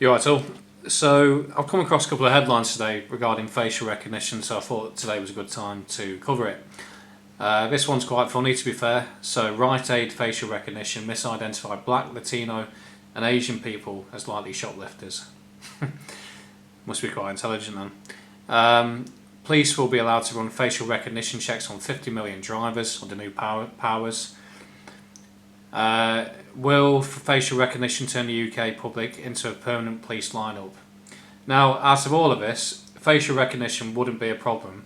You're right, all. So I've come across a couple of headlines today regarding facial recognition, so I thought today was a good time to cover it. This one's quite funny, to be fair. So Rite Aid facial recognition misidentified Black, Latino, and Asian people as likely shoplifters. Must be quite intelligent then. Police will be allowed to run facial recognition checks on 50 million drivers under new powers. Will facial recognition turn the UK public into a permanent police lineup? Now, out of all of this, facial recognition wouldn't be a problem,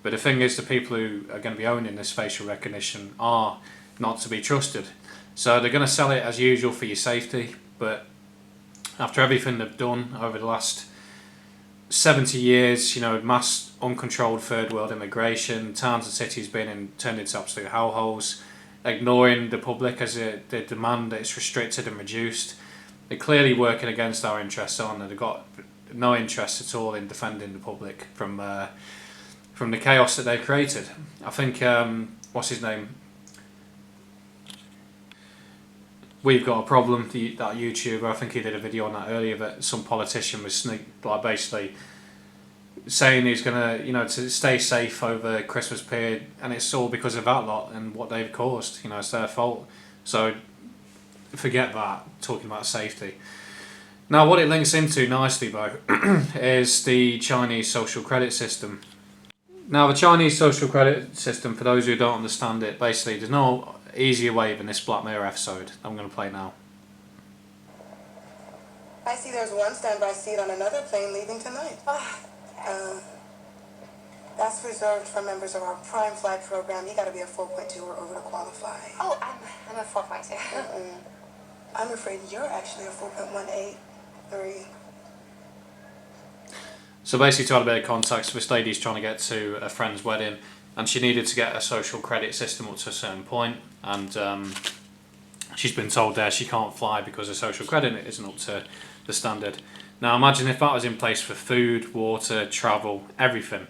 but the thing is, the people who are going to be owning this facial recognition are not to be trusted. So they're going to sell it as usual for your safety, but after everything they've done over the last 70 years, mass uncontrolled third world immigration, towns and cities turned into absolute hellholes, ignoring the public as they demand that it's restricted and reduced. They're clearly working against our interests, aren't they? They've got no interest at all in defending the public from the chaos that they've created. I think, what's his name? We've Got a Problem, that YouTuber, I think he did a video on that earlier, that some politician was basically saying he's going to, to stay safe over Christmas period, and it's all because of that lot and what they've caused. It's their fault. So forget that, talking about safety. Now, what it links into nicely, though, is the Chinese social credit system. Now, the Chinese social credit system, for those who don't understand it, basically, there's no easier way than this Black Mirror episode I'm going to play now. I see there's one standby seat on another plane leaving tonight. That's reserved for members of our Prime Flight program. You got to be a 4.2 or over to qualify. Oh, I'm a 4.2. I'm afraid you're actually a 4.183. So basically, to add a bit of context, this lady's trying to get to a friend's wedding, and she needed to get a social credit system up to a certain point, and she's been told there she can't fly because her social credit isn't up to the standard. Now imagine if that was in place for food, water, travel, everything,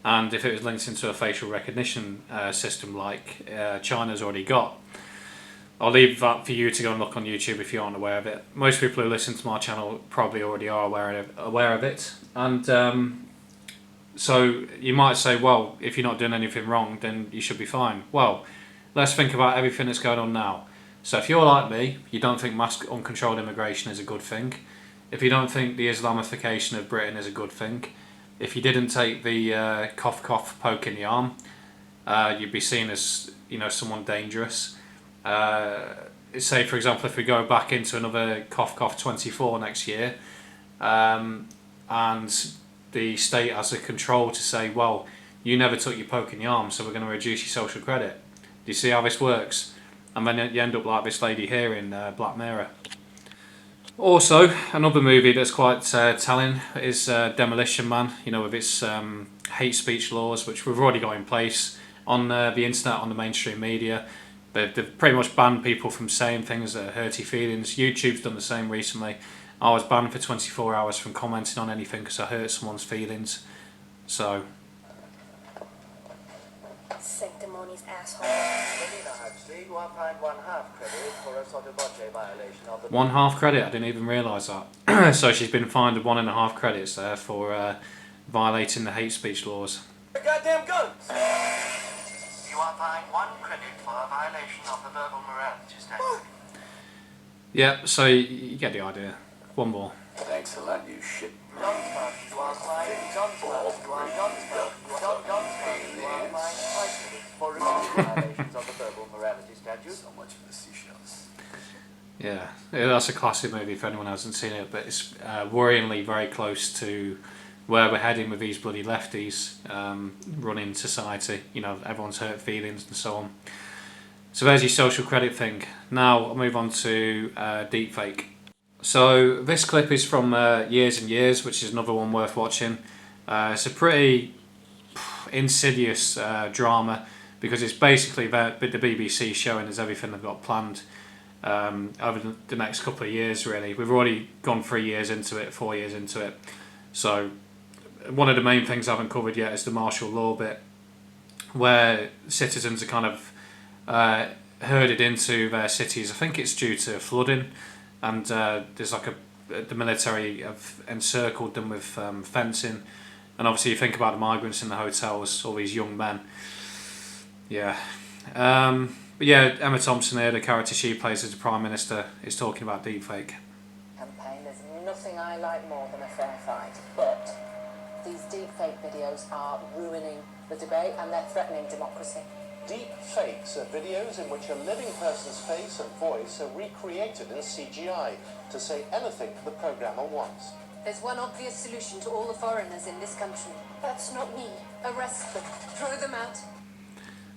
and if it was linked into a facial recognition system like China's already got. I'll leave that for you to go and look on YouTube if you aren't aware of it. Most people who listen to my channel probably already are aware of it, and so you might say, well, if you're not doing anything wrong, then you should be fine. Well, let's think about everything that's going on now. So if you're like me, you don't think mass uncontrolled immigration is a good thing. If you don't think the Islamification of Britain is a good thing, if you didn't take the cough poke in the arm, you'd be seen as someone dangerous. Say for example, if we go back into another cough 24 next year, and the state has the control to say, well, you never took your poke in the arm, so we're going to reduce your social credit. Do you see how this works? And then you end up like this lady here in Black Mirror. Also, another movie that's quite telling is Demolition Man, with its hate speech laws, which we've already got in place on the internet, on the mainstream media. They've pretty much banned people from saying things that hurt your feelings. YouTube's done the same recently. I was banned for 24 hours from commenting on anything because I hurt someone's feelings. So. Sanctimonious asshole. One half credit? I didn't even realise that. So she's been fined 1.5 credits there for violating the hate speech laws. Goddamn guns! You are fined 1 credit for a violation of the verbal morality standard. Yeah, so you get the idea. One more. Thanks a lot, you shit. So much for the seashells. Yeah, that's a classic movie if anyone hasn't seen it, but it's worryingly very close to where we're heading with these bloody lefties running society. Everyone's hurt feelings and so on. So there's your social credit thing. Now I'll move on to deepfake. So this clip is from Years and Years, which is another one worth watching. It's a pretty insidious drama because it's basically the BBC showing us everything they've got planned over the next couple of years, really. We've already gone 3 years into it, 4 years into it. So one of the main things I haven't covered yet is the martial law bit, where citizens are kind of herded into their cities. I think it's due to flooding, and there's like a the military have encircled them with fencing, and obviously you think about the migrants in the hotels, all these young men. Yeah. But yeah, Emma Thompson here, the character she plays as the Prime Minister, is talking about deepfake. Campaign. There's nothing I like more than a fair fight, but these deepfake videos are ruining the debate and they're threatening democracy. Deep fakes are videos in which a living person's face and voice are recreated in CGI to say anything the programmer wants. There's one obvious solution to all the foreigners in this country. That's not me. Arrest them. Throw them out.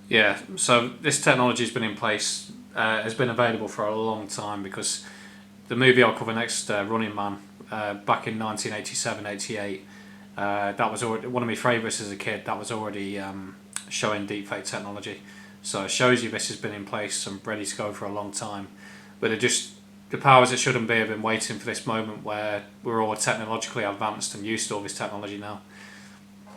Yeah, so this technology has been in place, has been available for a long time, because the movie I'll cover next, Running Man, back in 1987-88, that was already one of my favourites as a kid. That was already showing deepfake technology, so it shows you this has been in place and ready to go for a long time. But the powers that shouldn't be have been waiting for this moment where we're all technologically advanced and used to all this technology now.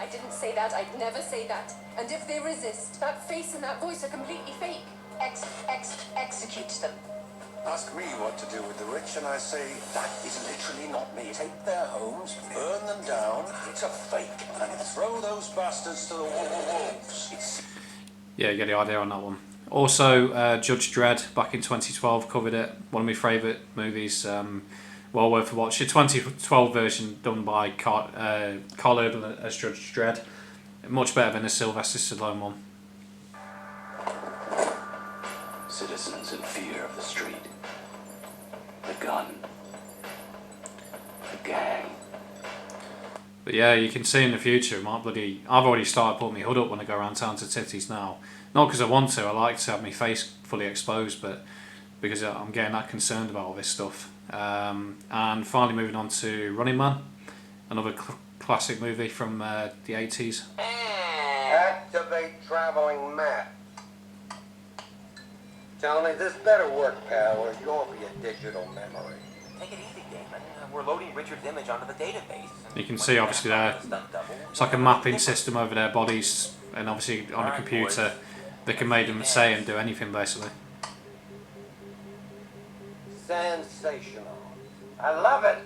I didn't say that. I'd never say that. And if they resist, that face and that voice are completely fake. Execute them. Ask me what to do with the rich and I say, that is literally not me. Take their homes, burn them down, it's a fake, and throw those bastards to the wolves. Yeah, you get the idea on that one. Also, Judge Dredd, back in 2012, covered it. One of my favourite movies, well worth a watch. The 2012 version done by Collard as Judge Dredd. Much better than the Sylvester Stallone one. Citizens in fear of the street, the gun, the gang. But yeah, you can see in the future, I've already started putting my hood up when I go around town to titties now. Not because I want to, I like to have my face fully exposed, but because I'm getting that concerned about all this stuff. And finally moving on to Running Man, another classic movie from the 80s. Activate traveling map. Tony, this better work, pal, or you'll be a digital memory. Take it easy, Damon. We're loading Richard's image onto the database. You can see obviously there, it's like a mapping system over their bodies, and obviously on a computer they can make them say and do anything basically. Sensational. I love it.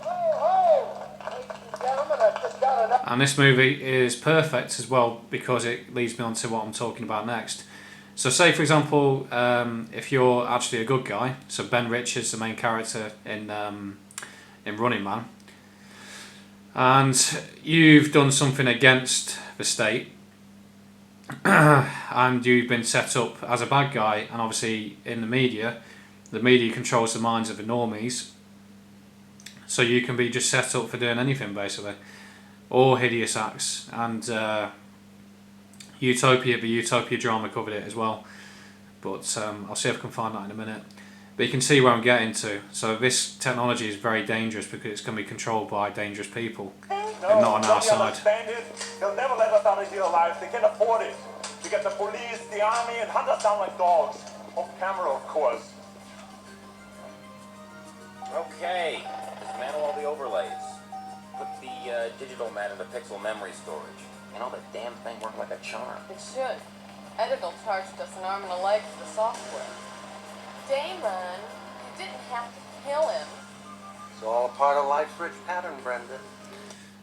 Oh, ladies and gentlemen, I've just got enough. And this movie is perfect as well because it leads me on to what I'm talking about next. So say for example, if you're actually a good guy, so Ben Richards, the main character in Running Man, and you've done something against the state, and you've been set up as a bad guy, and obviously in the media controls the minds of the normies, so you can be just set up for doing anything basically, or hideous acts. And Utopia, the Utopia drama covered it as well, but I'll see if I can find that in a minute. But you can see where I'm getting to. So this technology is very dangerous because it's going to be controlled by dangerous people, and not on our side. Understand it? They'll never let us out of here alive. They can't afford it. You get the police, the army, and hunt us down like dogs. Off camera, of course. Okay, dismantle all the overlays. Put the digital man into pixel memory storage. And all the damn thing worked like a charm. It should. Edigal charged us an arm and a leg for the software. Damon, you didn't have to kill him. It's all part of life's rich pattern, Brenda.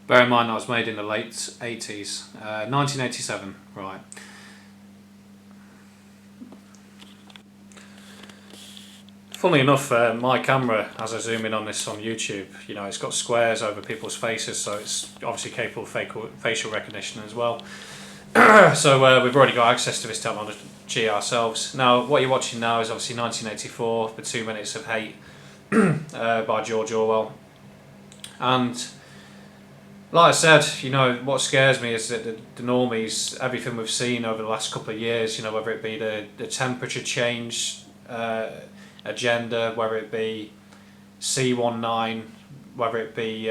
Bear in mind that was made in the late 80s, 1987, right. Funnily enough, my camera, as I zoom in on this on YouTube, you know, it's got squares over people's faces, so it's obviously capable of facial recognition as well. So we've already got access to this technology ourselves. Now, what you're watching now is obviously 1984, The 2 Minutes of Hate by George Orwell. And like I said, you know, what scares me is that the normies, everything we've seen over the last couple of years, you know, whether it be the temperature change agenda, whether it be C19, whether it be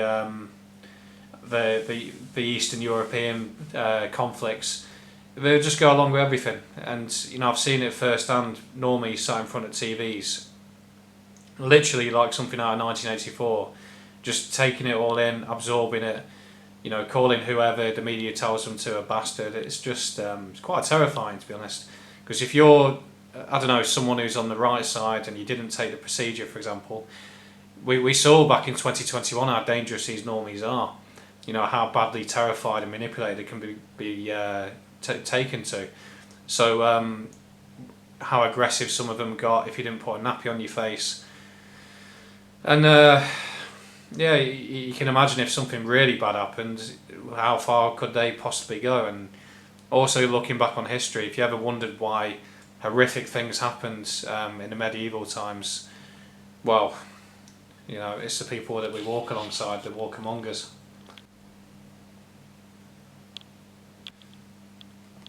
the Eastern European conflicts, they just go along with everything. And you know, I've seen it firsthand. Normies sat in front of TVs, literally like something out of 1984, just taking it all in, absorbing it. You know, calling whoever the media tells them to a bastard. It's just it's quite terrifying, to be honest. Because if you're, I don't know, someone who's on the right side and you didn't take the procedure, for example, we saw back in 2021 how dangerous these normies are. You know, how badly terrified and manipulated it can be taken to. So how aggressive some of them got if you didn't put a nappy on your face. And yeah, you can imagine if something really bad happened, how far could they possibly go? And also looking back on history, if you ever wondered why horrific things happened in the medieval times, well, you know, it's the people that we walk alongside that walk among us.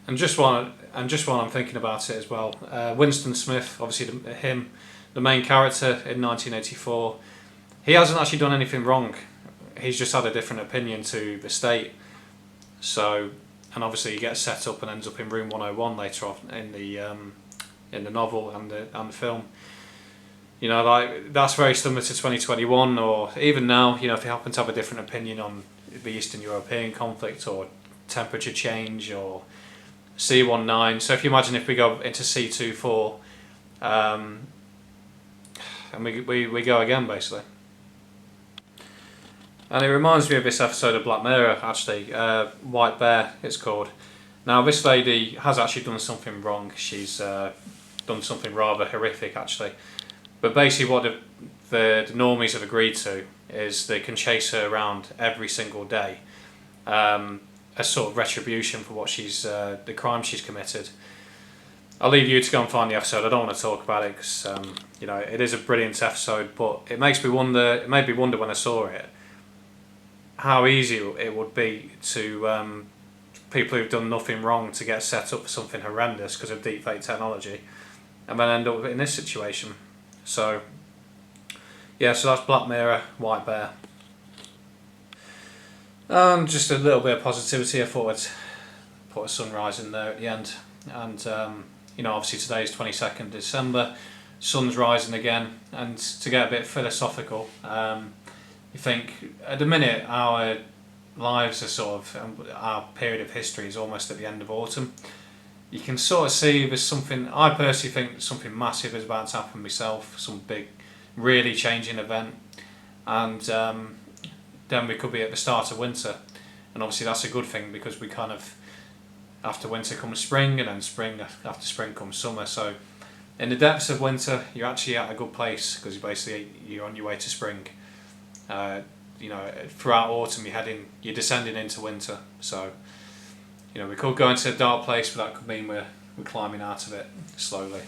And just while I'm thinking about it as well, Winston Smith, obviously the main character in 1984, he hasn't actually done anything wrong. He's just had a different opinion to the state. So, and obviously he gets set up and ends up in room 101 later on in the novel and the film. You know, like that's very similar to 2021, or even now. You know, if you happen to have a different opinion on the Eastern European conflict or temperature change or C19. So if you imagine if we go into C24, and we go again basically. And it reminds me of this episode of Black Mirror, actually, White Bear it's called. Now this lady has actually done something wrong. She's done something rather horrific actually. But basically what the normies have agreed to is they can chase her around every single day as sort of retribution for what the crime she's committed. I'll leave you to go and find the episode. I don't want to talk about it because you know, it is a brilliant episode, but it made me wonder when I saw it how easy it would be to people who've done nothing wrong to get set up for something horrendous because of deepfake technology and then end up in this situation. So yeah, so that's Black Mirror, White Bear. And just a little bit of positivity, I thought I'd put a sunrise in there at the end. And you know, obviously today is 22nd December, sun's rising again, and to get a bit philosophical, you think at the minute our lives are sort of, our period of history is almost at the end of autumn. You can sort of see there's something, I personally think something massive is about to happen myself, some big really changing event, and then we could be at the start of winter, and obviously that's a good thing because we kind of, after winter comes spring, and then after spring comes summer. So in the depths of winter you're actually at a good place because you're on your way to spring. You know, throughout autumn you're descending into winter. So you know, we could go into a dark place, but that could mean we're climbing out of it slowly.